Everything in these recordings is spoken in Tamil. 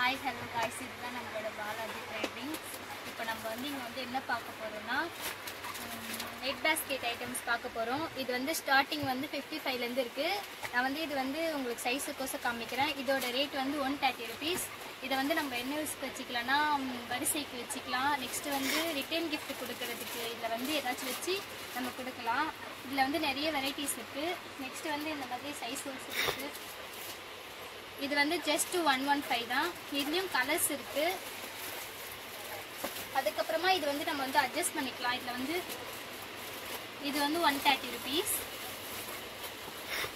Hi, hello guys, இதுதான் நம்மளோட பாலாஜி ட்ரேடிங்ஸ். இப்போ நம்ம வந்து இங்கே வந்து என்ன பார்க்க போகிறோம்னா நெட் பேஸ்கெட் ஐட்டம்ஸ் பார்க்க போகிறோம். இது வந்து ஸ்டார்டிங் வந்து 55லேருந்து இருக்குது. நான் வந்து இது வந்து உங்களுக்கு சைஸுக்கோசம் காமிக்கிறேன். இதோட ரேட் வந்து 130 rupees. இதை வந்து நம்ம என்ன யூஸ்க்கு வச்சுக்கலாம்னா வரிசைக்கு வச்சுக்கலாம். நெக்ஸ்ட்டு வந்து ரிட்டர்ன் கிஃப்ட் கொடுக்கறதுக்கு இதில் வந்து ஏதாச்சும் வச்சு நம்ம கொடுக்கலாம். இதில் வந்து நிறைய வெரைட்டிஸ் இருக்குது. நெக்ஸ்ட்டு வந்து இந்த மாதிரி சைஸ் ஹோல்ஸ் இருக்குது. இது வந்து ஜஸ்ட் 115 தான். இதுலேயும் கலர்ஸ் இருக்குது. அதுக்கப்புறமா இது வந்து நம்ம வந்து அட்ஜஸ்ட் பண்ணிக்கலாம். இதில் வந்து இது வந்து 130 rupees.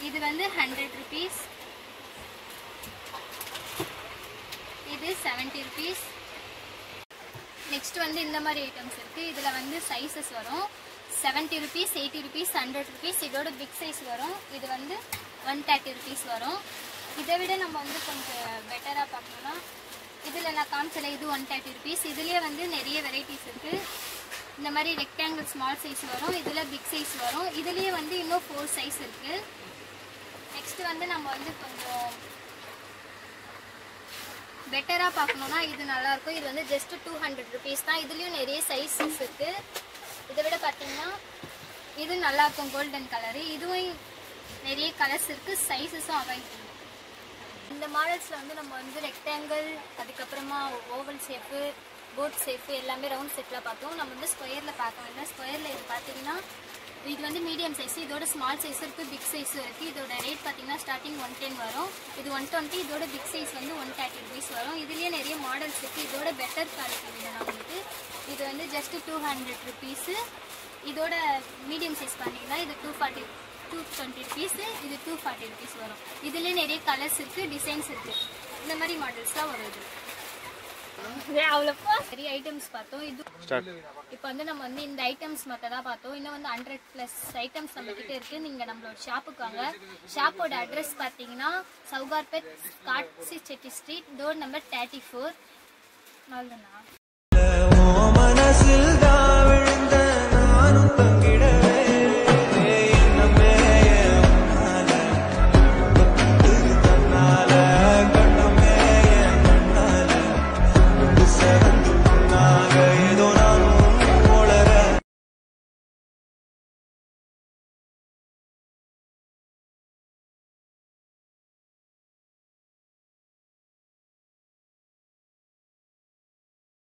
இது வந்து 100 rupees. இது 70 rupees. நெக்ஸ்ட் வந்து இந்த மாதிரி ஐட்டம்ஸ் இருக்குது. இதில் வந்து சைஸஸ் வரும். 70 rupees, 80 rupees, 100 rupees. இதோட பிக் சைஸ் வரும். இது வந்து 130 rupees வரும். இதை விட நம்ம வந்து கொஞ்சம் பெட்டராக பார்க்கணும்னா இதில் நான் காமிச்சல இது 130 rupees. இதுலேயே வந்து நிறைய வெரைட்டிஸ் இருக்குது. இந்த மாதிரி ரெக்டாங்கிள் ஸ்மால் சைஸ் வரும். இதில் பிக் சைஸ் வரும். இதுலேயே வந்து இன்னும் 4 சைஸ் இருக்குது. நெக்ஸ்ட்டு வந்து நம்ம வந்து கொஞ்சம் பெட்டராக பார்க்கணுன்னா இது நல்லாயிருக்கும். இது வந்து ஜஸ்ட்டு 200 rupees தான். இதுலேயும் நிறைய சைஸஸ் இருக்குது. இதை விட பார்த்தீங்கன்னா இது நல்லாயிருக்கும் கோல்டன் கலரு. இதுவும் நிறைய கலர்ஸ் இருக்குது. சைஸஸும் அவைலபிள். இந்த மாடல்ஸில் வந்து நம்ம வந்து ரெக்டாங்கிள், அதுக்கப்புறமா ஓவல் ஷேப்பு, போட் ஷேப்பு எல்லாமே ரவுண்ட் ஷேப்பில் பார்த்தோம். நம்ம வந்து ஸ்கொயரில் பார்க்க வேண்டாம். ஸ்கொயரில் இது பார்த்தீங்கன்னா இது வந்து மீடியம் சைஸ். இதோட ஸ்மால் சைஸ் இருக்குது, பிக் சைஸும் இருக்குது. இதோட ரேட் பார்த்தீங்கன்னா ஸ்டார்டிங் 110 வரும். இது 120. இதோட பிக் சைஸ் வந்து 130 rupees வரும். இதுலேயே நிறைய மாடல்ஸ் இருக்குது. இதோட பெட்டர் குவாலிட்டி வேணும் உங்களுக்கு. இது வந்து ஜஸ்ட் 200 rupees. இதோட மீடியம் சைஸ் பார்த்தீங்கன்னா இது 220 rupees. இது 240 rupees வரும். இதுலேயே நிறைய கலர்ஸ் இருக்குது, டிசைன்ஸ் இருக்குது. இந்த மாதிரி மாடல்ஸ் தான் வரும். இது அவ்வளோப்பா நிறைய ஐட்டம்ஸ் பார்த்தோம். இது இப்போ வந்து நம்ம வந்து இந்த ஐட்டம்ஸ் மட்டும் தான் பார்த்தோம். இன்னும் வந்து 100+ ஐட்டம்ஸ் நம்ம கிட்ட இருக்குது. நீங்கள் நம்மளோட ஷாப்புக்கு வாங்க. ஷாப்போட அட்ரஸ் பார்த்தீங்கன்னா சவுகார்பேட், காட்சி செட்டி ஸ்ட்ரீட், டோர் நம்பர் 34. அவ்வளோதானா?